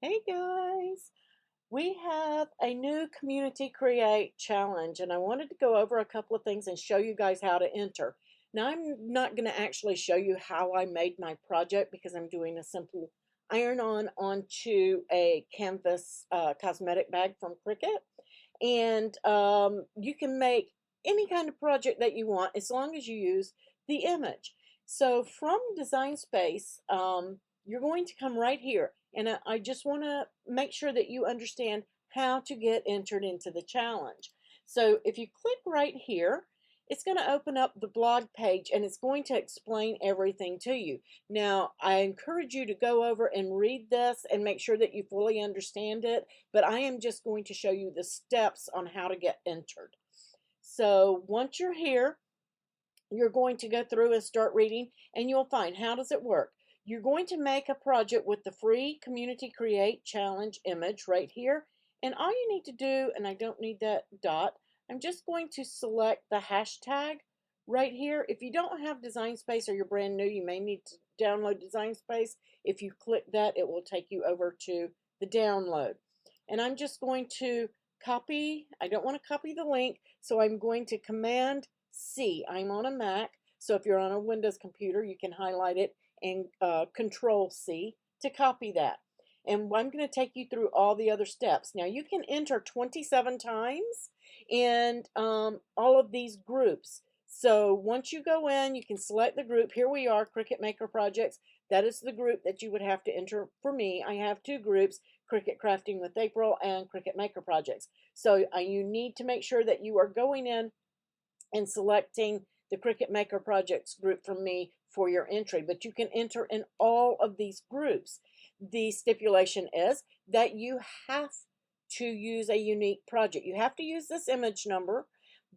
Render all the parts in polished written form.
Hey guys, we have a new community create challenge and I wanted to go over a couple of things and show you guys how to enter. Now I'm not going to actually show you how I made my project because I'm doing a simple iron on onto a canvas cosmetic bag from Cricut, and you can make any kind of project that you want as long as you use the image. So from DesignSpace, you're going to come right here, and I just want to make sure that you understand how to get entered into the challenge. So if you click right here, it's going to open up the blog page and it's going to explain everything to you. Now, I encourage you to go over and read this and make sure that you fully understand it, but I am just going to show you the steps on how to get entered. So once you're here, you're going to go through and start reading, and you'll find how does it work. You're going to make a project with the free Community Create Challenge image right here, and all you need to do, and I don't need that dot, I'm just going to select the hashtag right here. If you don't have DesignSpace or you're brand new, you may need to download DesignSpace. If you click that, it will take you over to the download. And I'm just going to copy, I don't want to copy the link, so I'm going to Command C. I'm on a Mac, so if you're on a Windows computer, you can highlight it and Control C to copy that. And I'm going to take you through all the other steps. Now, you can enter 27 times in all of these groups. So once you go in, you can select the group. Here we are, Cricutmakerprojects. That is the group that you would have to enter for me. I have two groups, Cricut Crafting with April and Cricutmakerprojects. So you need to make sure that you are going in and selecting the Cricut Maker Projects group from me for your entry, but you can enter in all of these groups. The stipulation is that you have to use a unique project. You have to use this image number,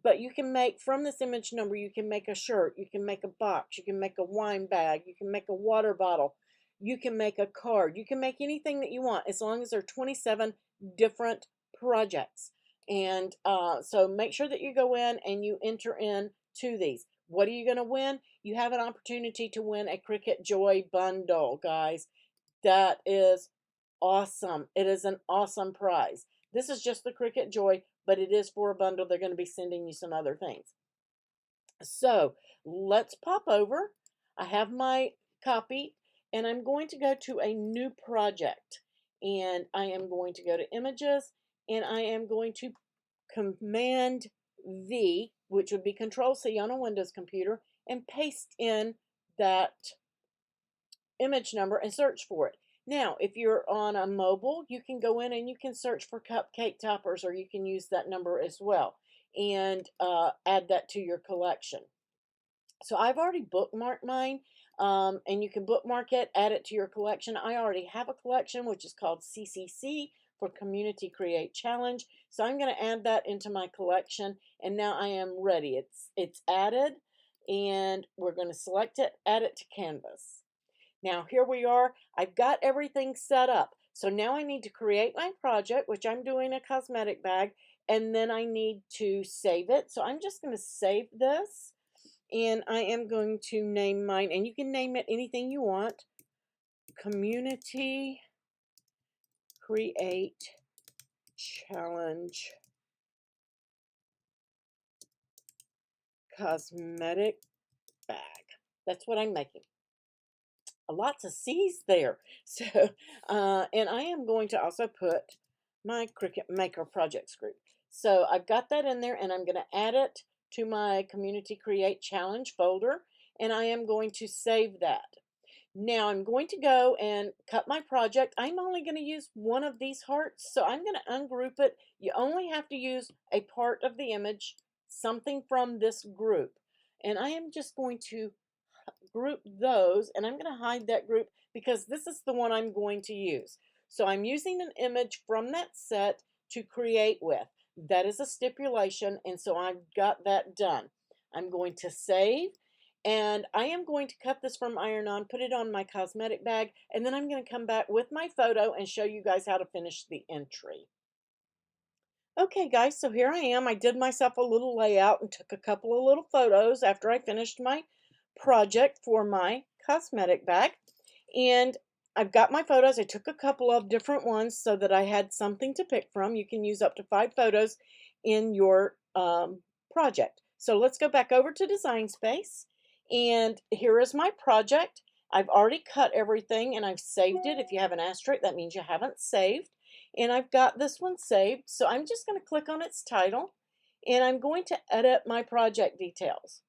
but you can make from this image number, you can make a shirt, you can make a box, you can make a wine bag, you can make a water bottle, you can make a card, you can make anything that you want as long as there are 27 different projects. And so make sure that you go in and you enter in to these. What are you going to win? You have an opportunity to win a Cricut Joy bundle, guys. That is awesome. It is an awesome prize. This is just the Cricut Joy, but it is for a bundle. They're going to be sending you some other things. So let's pop over. I have my copy, and I'm going to go to a new project. And I am going to go to images, and I am going to Command V, which would be Control C on a Windows computer, and paste in that image number and search for it. Now, if you're on a mobile, you can go in and you can search for cupcake toppers, or you can use that number as well and add that to your collection. So I've already bookmarked mine, and you can bookmark it, add it to your collection. I already have a collection, which is called CCC for Community Create Challenge. So I'm going to add that into my collection, and now I am ready. It's added, and we're going to select it, add it to Canvas. Now here we are. I've got everything set up. So now I need to create my project, which I'm doing a cosmetic bag, and then I need to save it. So I'm just going to save this. And I am going to name mine, and you can name it anything you want. Community Create Challenge Cosmetic Bag. That's what I'm making. Lots of C's there. So, and I am going to also put my Cricut Maker Projects group. So I've got that in there, and I'm going to add it to my Community Create Challenge folder, and I am going to save that. Now I'm going to go and cut my project. I'm only going to use one of these hearts, so I'm going to ungroup it. You only have to use a part of the image, something from this group. And I am just going to group those, and I'm going to hide that group because this is the one I'm going to use. So I'm using an image from that set to create with. That is a stipulation, and so I've got that done. I'm going to save, and I am going to cut this from iron on, put it on my cosmetic bag, and then I'm going to come back with my photo and show you guys how to finish the entry. Okay guys, so here I am. I did myself a little layout and took a couple of little photos after I finished my project for my cosmetic bag. And I've got my photos. I took a couple of different ones so that I had something to pick from. You can use up to 5 photos in your project. So let's go back over to DesignSpace, and here is my project. I've already cut everything and I've saved it. If you have an asterisk, that means you haven't saved. And I've got this one saved. So I'm just going to click on its title, and I'm going to edit my project details.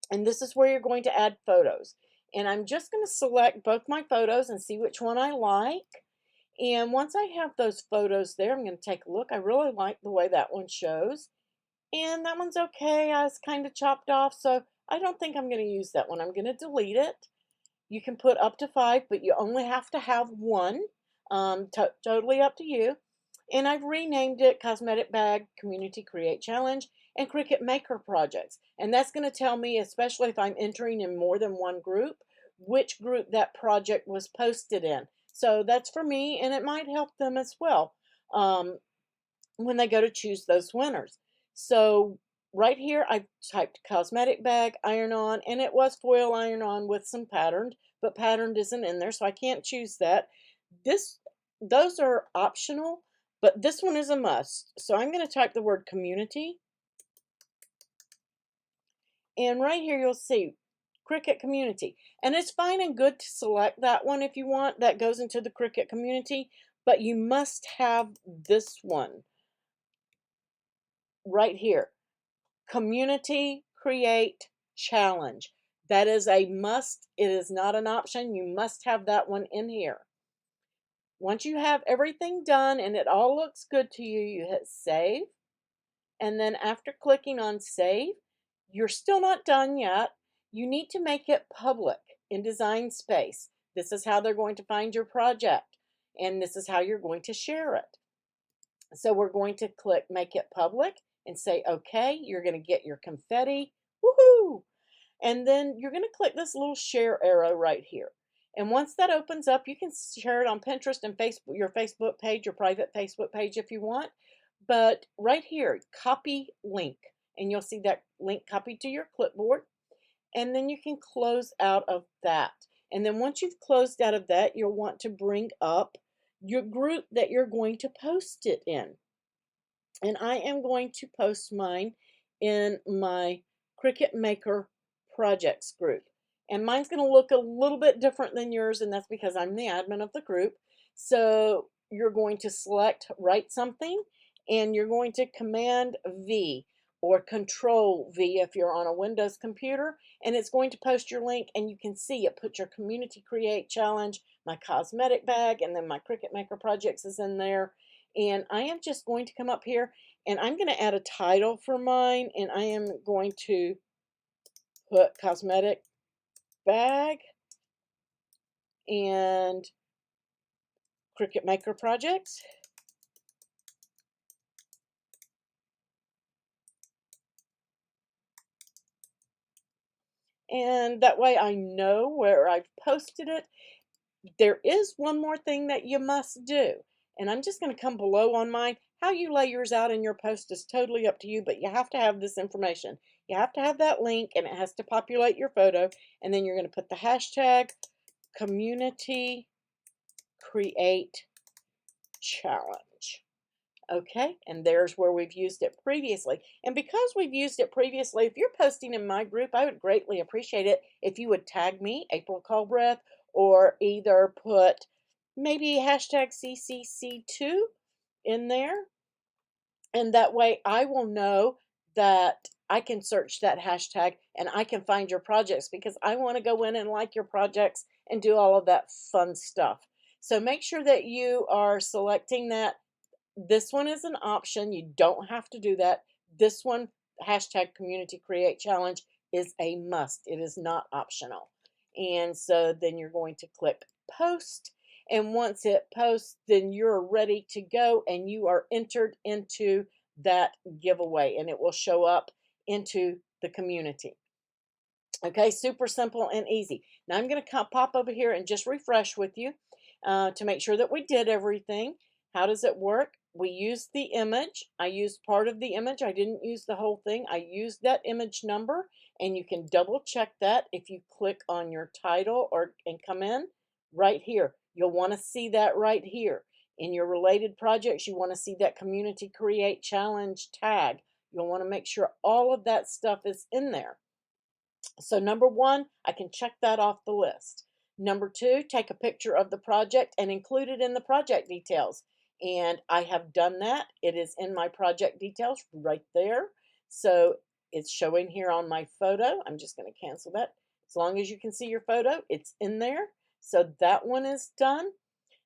And this is where you're going to add photos. And I'm just going to select both my photos and see which one I like. And once I have those photos there, I'm going to take a look. I really like the way that one shows. And that one's okay. I was kind of chopped off, so I don't think I'm going to use that one. I'm going to delete it. You can put up to 5, but you only have to have one. Totally up to you. And I've renamed it Cosmetic Bag Community Create Challenge and Cricut Maker Projects. And that's going to tell me, especially if I'm entering in more than one group, which group that project was posted in. So that's for me, and it might help them as well when they go to choose those winners. So right here, I typed cosmetic bag iron on, and it was foil iron on with some patterned, but patterned isn't in there, so I can't choose that. Those are optional, but this one is a must. So I'm going to type the word community, and right here you'll see Cricut community, and it's fine and good to select that one if you want. That goes into the Cricut community, but you must have this one right here. Community Create Challenge. That is a must. It is not an option. You must have that one in here. Once you have everything done and it all looks good to you, you hit save. And then after clicking on save, you're still not done yet. You need to make it public in DesignSpace. This is how they're going to find your project, and this is how you're going to share it. So we're going to click make it public and say okay. You're going to get your confetti. Woohoo! And then you're going to click this little share arrow right here. And once that opens up, you can share it on Pinterest and Facebook, your Facebook page, your private Facebook page if you want. But right here, copy link, and you'll see that link copied to your clipboard. And then you can close out of that. And then once you've closed out of that, you'll want to bring up your group that you're going to post it in. And I am going to post mine in my Cricut Maker Projects group. And mine's going to look a little bit different than yours, and that's because I'm the admin of the group. So you're going to select write something, and you're going to Command V or Control V if you're on a Windows computer, and it's going to post your link, and you can see it put your Community Create Challenge, my cosmetic bag, and then my Cricut Maker Projects is in there. And I am just going to come up here, and I'm going to add a title for mine, and I am going to put cosmetic bag and Cricut Maker Projects. And that way I know where I've posted it. There is one more thing that you must do, and I'm just going to come below on mine. How you lay yours out in your post is totally up to you, but you have to have this information. You have to have that link, and it has to populate your photo, and then you're going to put the hashtag Community Create Challenge. Okay, and there's where we've used it previously. And because we've used it previously, if you're posting in my group, I would greatly appreciate it if you would tag me, April Colbreth, or either put maybe hashtag CCC2 in there. And that way I will know that I can search that hashtag and I can find your projects, because I want to go in and like your projects and do all of that fun stuff. So make sure that you are selecting that. This one is an option. You don't have to do that. This one, hashtag Community Create Challenge, is a must. It is not optional. And so then you're going to click post. And once it posts, then you're ready to go and you are entered into that giveaway, and it will show up into the community. Okay, super simple and easy. Now I'm going to pop over here and just refresh with you to make sure that we did everything. How does it work? We used the image. I used part of the image. I didn't use the whole thing. I used that image number, and you can double check that if you click on your title and come in right here. You'll want to see that right here. In your related projects, you want to see that Community Create Challenge tag. You'll want to make sure all of that stuff is in there. So number one, I can check that off the list. Number two, take a picture of the project and include it in the project details. And I have done that. It is in my project details right there. So it's showing here on my photo. I'm just going to cancel that. As long as you can see your photo, it's in there. So that one is done.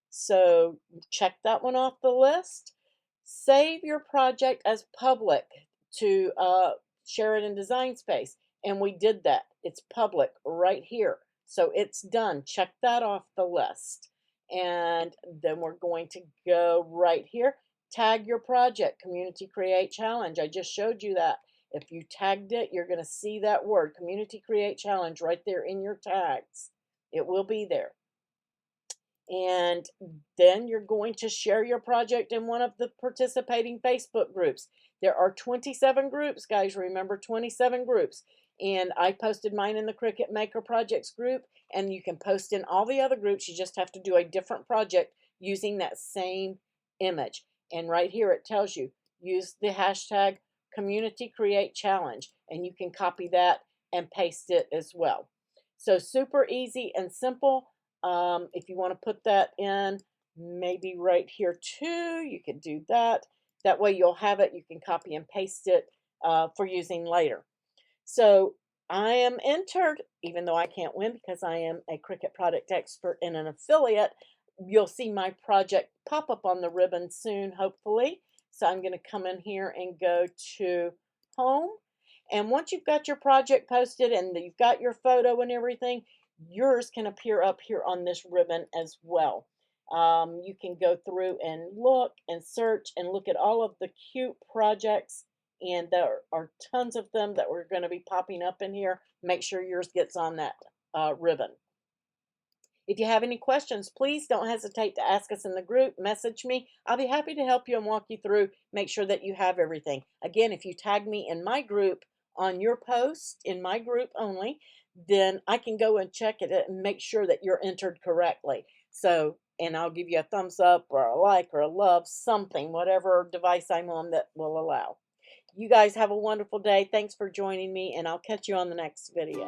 So check that one off the list. Save your project as public to share it in DesignSpace. And we did that. It's public right here. So it's done. Check that off the list. And then we're going to go right here. Tag your project, Community Create Challenge. I just showed you that. If you tagged it, you're going to see that word, Community Create Challenge, right there in your tags. It will be there. And then you're going to share your project in one of the participating Facebook groups. There are 27 groups, guys. Remember, 27 groups. And I posted mine in the Cricutmakerprojects group, and you can post in all the other groups. You just have to do a different project using that same image. And right here it tells you, use the hashtag Community Create Challenge, and you can copy that and paste it as well. So super easy and simple. If you want to put that in, maybe right here too, you could do that. That way you'll have it. You can copy and paste it for using later. So I am entered, even though I can't win because I am a Cricut product expert and an affiliate. You'll see my project pop up on the ribbon soon, hopefully. So I'm going to come in here and go to home. And once you've got your project posted and you've got your photo and everything, yours can appear up here on this ribbon as well. You can go through and look and search and look at all of the cute projects, and there are tons of them that we're going to be popping up in here. Make sure yours gets on that ribbon. If you have any questions, please don't hesitate to ask us in the group. Message me. I'll be happy to help you and walk you through, make sure that you have everything. Again, if you tag me in my group on your post, in my group only, then I can go and check it and make sure that you're entered correctly. So, and I'll give you a thumbs up or a like or a love, something, whatever device I'm on that will allow. You guys have a wonderful day. Thanks for joining me, and I'll catch you on the next video.